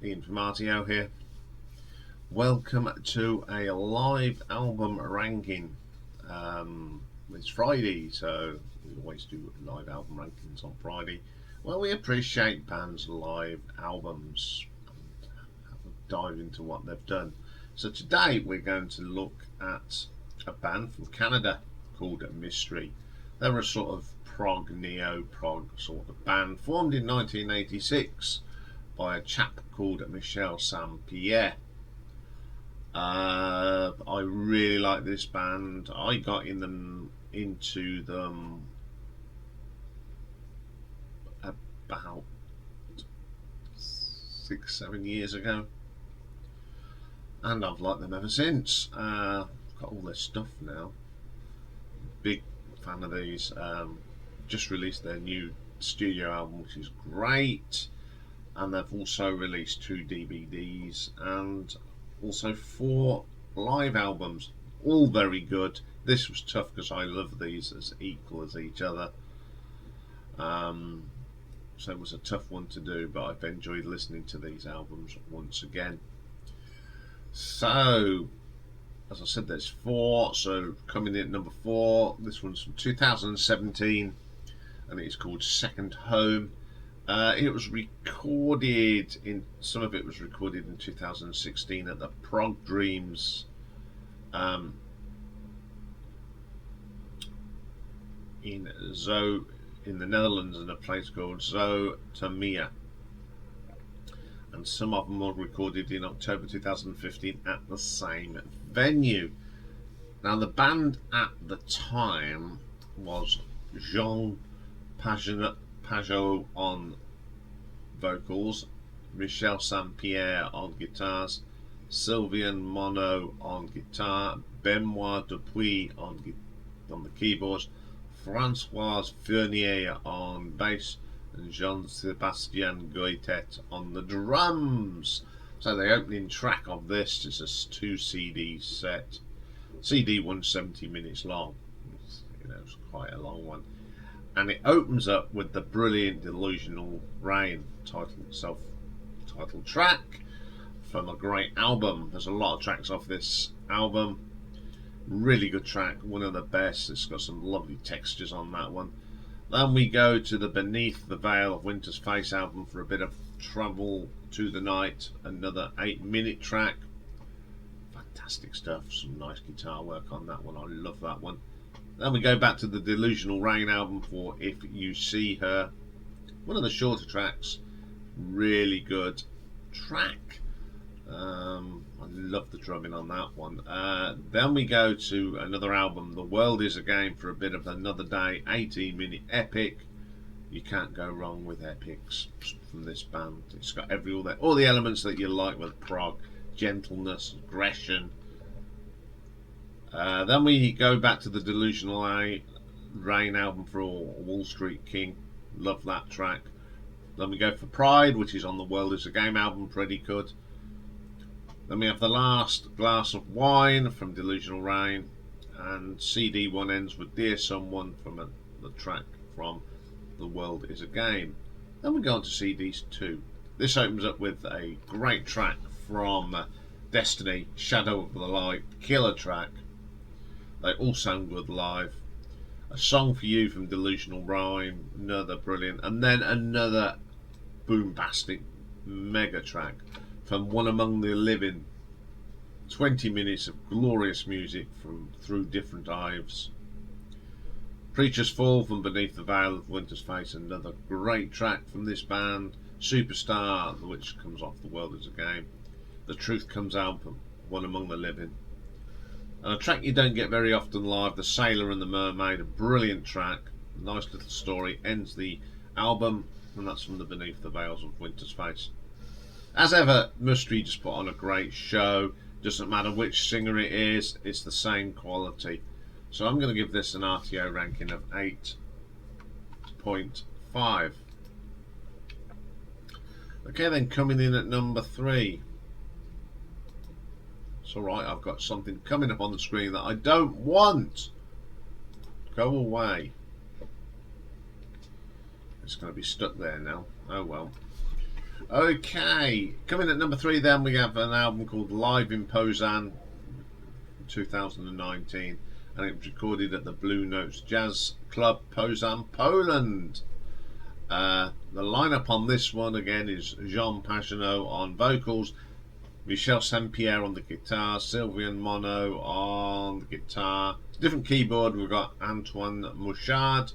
Iain from RTO here. Welcome to a live album ranking. It's Friday, so we always do live album rankings on Friday. Well, we appreciate bands' live albums and have a dive into what they've done. So today we're going to look at a band from Canada called Mystery. They're a sort of prog, neo-prog sort of band formed in 1986 by a chap called Michel Saint-Pierre. I really like this band. I got into them about 6-7 years ago, and I've liked them ever since. Got all their stuff now. Big fan of these. Just released their new studio album, which is great, and they've also released 2 DVDs and also 4 live albums, all very good. This was tough because I love these as equal as each other, so it was a tough one to do, but I've enjoyed listening to these albums once again. So as I said, there's 4, so coming in at number 4, this one's from 2017 and it's called Second Home. It was recorded in, some of it was recorded in 2016 at the Prog Dreams in the Netherlands, in a place called Zoetermeer, and some of them were recorded in October 2015 at the same venue. Now the band at the time was Jean Pajot on vocals, Michel Saint-Pierre on guitars, Sylvain Monod on guitar, Benoit Dupuis on the keyboards, François Fournier on bass, and Jean-Sébastien Goitet on the drums. So the opening track of this is a 2 CD set. CD 170 minutes long. It's quite a long one. And it opens up with the brilliant Delusional Rain self-titled track from a great album. There's a lot of tracks off this album. Really good track, one of the best. It's got some lovely textures on that one. Then we go to the Beneath the Veil of Winter's Face album for a bit of Travel to the Night, another 8-minute track. Fantastic stuff, some nice guitar work on that one. I love that one. Then we go back to the Delusional Rain album for If You See Her, one of the shorter tracks, really good track. I love the drumming on that one. Then we go to another album, The World Is a Game, for a bit of Another Day, 18-minute epic. You can't go wrong with epics from this band. It's got all the elements that you like with prog: gentleness, aggression. Then we go back to the Delusional Rain album for Wall Street King. Love that track. Then we go for Pride, which is on the World Is a Game album, pretty good. Then we have The Last Glass of Wine from Delusional Rain, and CD 1 ends with Dear Someone from the track from The World Is a Game. Then we go on to CDs 2. This opens up with a great track from Destiny, Shadow of the Light, killer track. They all sound good live. A Song for You from Delusional Rain, another brilliant, and then another boombastic mega track from One Among the Living. 20 minutes of glorious music from Through Different Eyes. Preacher's Fall from Beneath the Veil of Winter's Face, another great track from this band. Superstar, which comes off The World Is a Game. The Truth Comes Out from One Among the Living. And a track you don't get very often live, The Sailor and the Mermaid, a brilliant track, nice little story, ends the album, and that's from the Beneath the Veils of Winter's Face. As ever, Mystery just put on a great show. Doesn't matter which singer it is, it's the same quality. So I'm going to give this an RTO ranking of 8.5. Okay, then coming in at number 3. It's alright, I've got something coming up on the screen that I don't want. Go away. It's going to be stuck there now. Oh well. Okay, coming at number 3 then we have an album called Live in Poznan 2019, and it was recorded at the Blue Notes Jazz Club, Poznan, Poland. The lineup on this one again is Jean Pagenaud on vocals, Michel Saint-Pierre on the guitar, Sylvain Monod on the guitar. Different keyboard, we've got Antoine Mouchard,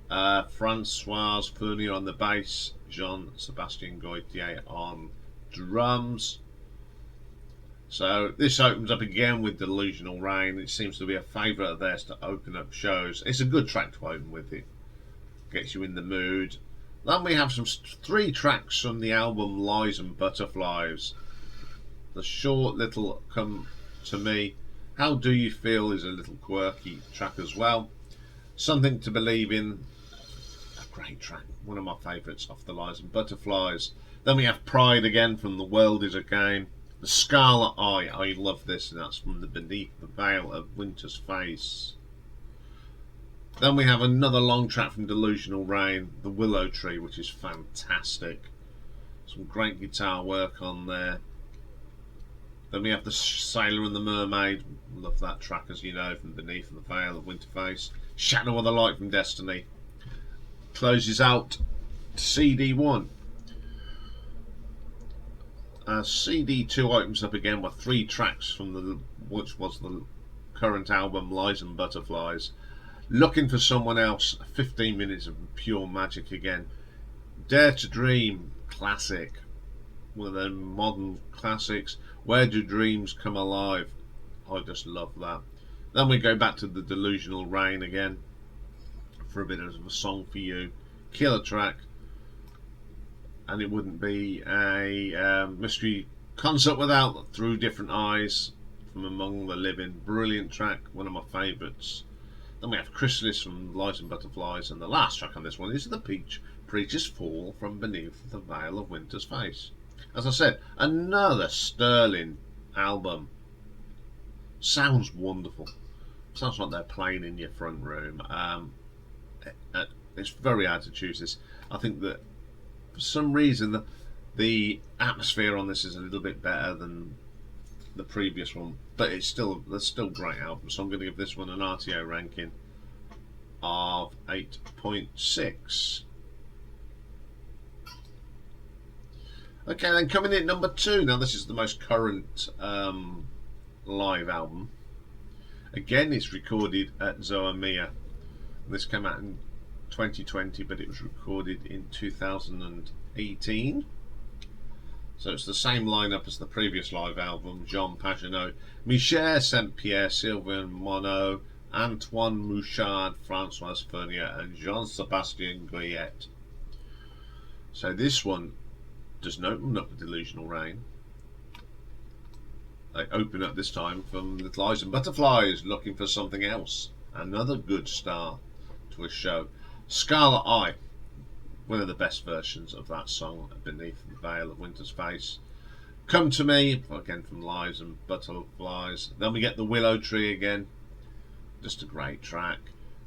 Francois Fournier on the bass, Jean-Sébastien Gauthier on drums. So this opens up again with Delusional Rain. It seems to be a favourite of theirs to open up shows. It's a good track to open with. It gets you in the mood. Then we have some 3 tracks from the album Lies and Butterflies. The short little Come to Me, How Do You Feel is a little quirky track as well. Something to Believe In, a great track, one of my favourites off the Lies and Butterflies. Then we have Pride again from The World Is a Game. The Scarlet Eye, I love this, and that's from the Beneath the Veil of Winter's Face. Then we have another long track from Delusional Rain, The Willow Tree, which is fantastic. Some great guitar work on there. Then we have The Sailor and the Mermaid, love that track as you know, from Beneath the Veil of Winter's Face. Shadow of the Light from Destiny. Closes out CD1. CD2 opens up again with 3 tracks from which was the current album Lies and Butterflies. Looking for Someone Else, 15 minutes of pure magic again. Dare to Dream, classic, one of the modern classics. Where Do Dreams Come Alive, I just love that. Then we go back to the Delusional Rain again for a bit of a Song for You, killer track. And it wouldn't be a mystery concert without Through Different Eyes from Among the Living. Brilliant track, one of my favourites. Then we have Chrysalis from Lies and Butterflies, and the last track on this one is The Preacher's Fall from Beneath the Veil of Winter's Face. As I said, another sterling album. Sounds wonderful. Sounds like they're playing in your front room. It's very hard to choose this. I think that for some reason the atmosphere on this is a little bit better than the previous one, but they're still great albums. So I'm going to give this one an RTO ranking of 8.6. Okay, then coming in at number 2. Now this is the most current live album. Again, it's recorded at Zoomia. This came out in 2020, but it was recorded in 2018. So it's the same lineup as the previous live album. Jean Pagenaud, Michel Saint-Pierre, Sylvain Monod, Antoine Mouchard, Francois Fournier and Jean-Sébastien Gauthier. So this one doesn't open up with Delusional Rain. They open up this time from The Lies and Butterflies, Looking for Something Else. Another good start to a show. Scarlet Eye, one of the best versions of that song, Beneath the Veil of Winter's Face. Come to Me, again from Lies and Butterflies. Then we get The Willow Tree again, just a great track.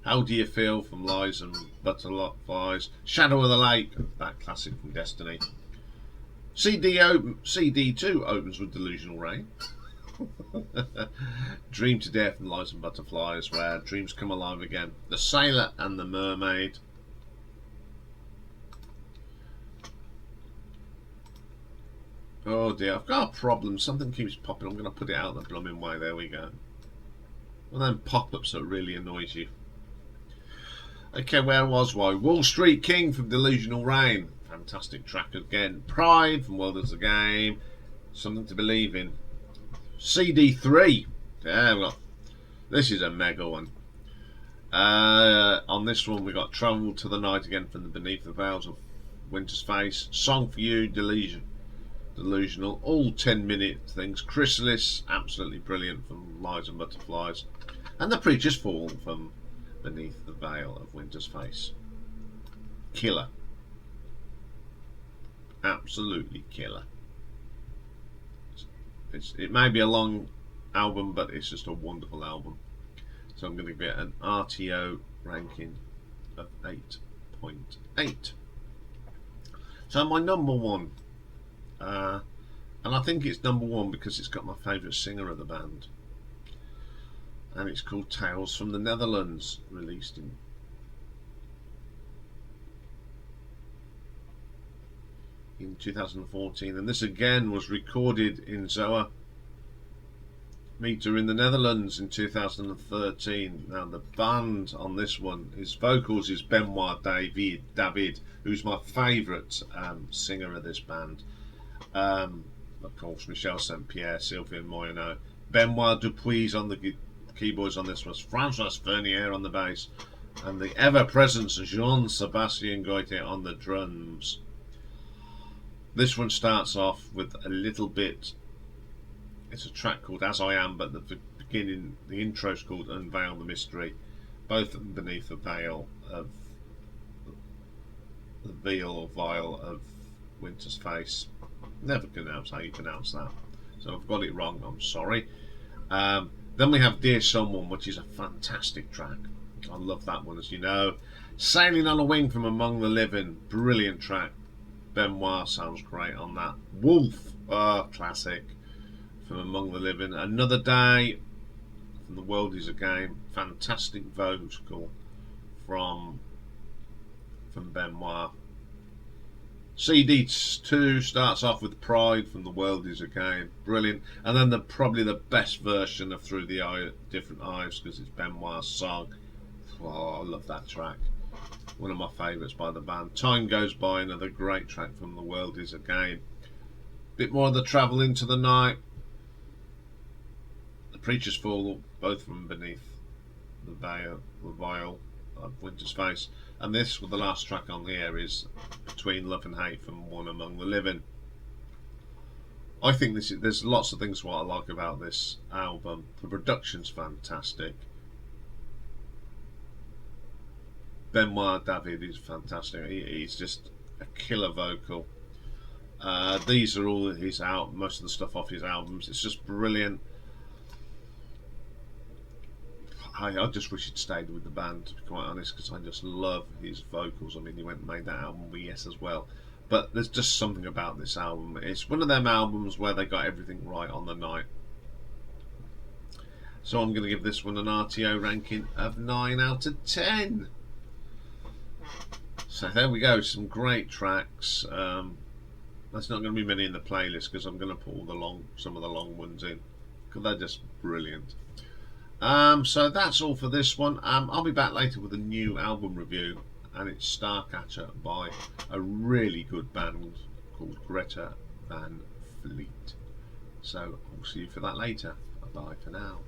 How Do You Feel from Lies and Butterflies. Shadow of the Lake, that classic from Destiny. CD2 opens with Delusional Rain. Dream to Death from Lies and Butterflies, Where Dreams Come Alive Again. The Sailor and the Mermaid. Oh dear, I've got a problem. Something keeps popping. I'm going to put it out the blooming way. There we go. Well, then pop-ups that really annoys you. Okay, where was I? Wall Street King from Delusional Rain. Fantastic track again. Pride from World is a Game. Something to Believe In. CD3. Yeah, this is a mega one. On this one we got Travel to the Night again from the Beneath the Veils of Winter's Face. Song for You, Delusional. All 10-minute things. Chrysalis, absolutely brilliant from Lies and Butterflies. And The Preacher's Fall from Beneath the Veil of Winter's Face. Killer. Absolutely killer. It may be a long album, but it's just a wonderful album. So I'm going to give it an RTO ranking of 8.8. So my number 1 and I think it's number one because it's got my favourite singer of the band, and it's called Tales from the Netherlands, released in 2014, and this again was recorded in Zoa Meter in the Netherlands in 2013. Now the band on this one, his vocals is Benoit David, who's my favourite singer of this band. Of course, Michel St Pierre, Sylvain Moyano, Benoit Dupuis on the keyboards on this one, Francois Vernier on the bass, and the ever-present Jean-Sébastien Goethe on the drums. This one starts off with a little bit. It's a track called As I Am, but the beginning, the intro is called Unveil the Mystery, both beneath the veil of the veil or vial of Winter's Face. Never pronounce how you pronounce that, so I've got it wrong, I'm sorry. Then we have Dear Someone, which is a fantastic track. I love that one, as you know. Sailing on a Wing from Among the Living, brilliant track. Benoit sounds great on that. Wolf, classic, from Among the Living. Another Day from The World Is a Game, fantastic vocal from Benoit. CD2 starts off with Pride from The World Is a Game, brilliant. And then probably the best version of Through the Different Eyes, because it's Benoit's song. Oh, I love that track. One of my favourites by the band. Time Goes By, another great track from The World Is a Game. Bit more of the Travel Into the Night. The Preacher's Fall, both from beneath the vial of Winter's Face. And this, with the last track on here, is Between Love and Hate from One Among the Living. I think there's lots of things what I like about this album. The production's fantastic. Benoit David is fantastic. He's just a killer vocal. These are all his most of the stuff off his albums. It's just brilliant. I just wish he'd stayed with the band, to be quite honest, because I just love his vocals. I mean, he went and made that album with Yes as well. But there's just something about this album. It's one of them albums where they got everything right on the night. So I'm going to give this one an RTO ranking of 9 out of 10. So there we go, some great tracks. There's not going to be many in the playlist because I'm going to put some of the long ones in, because they're just brilliant. So that's all for this one. I'll be back later with a new album review, and it's Starcatcher by a really good band called Greta Van Fleet. So I'll see you for that later. Bye for now.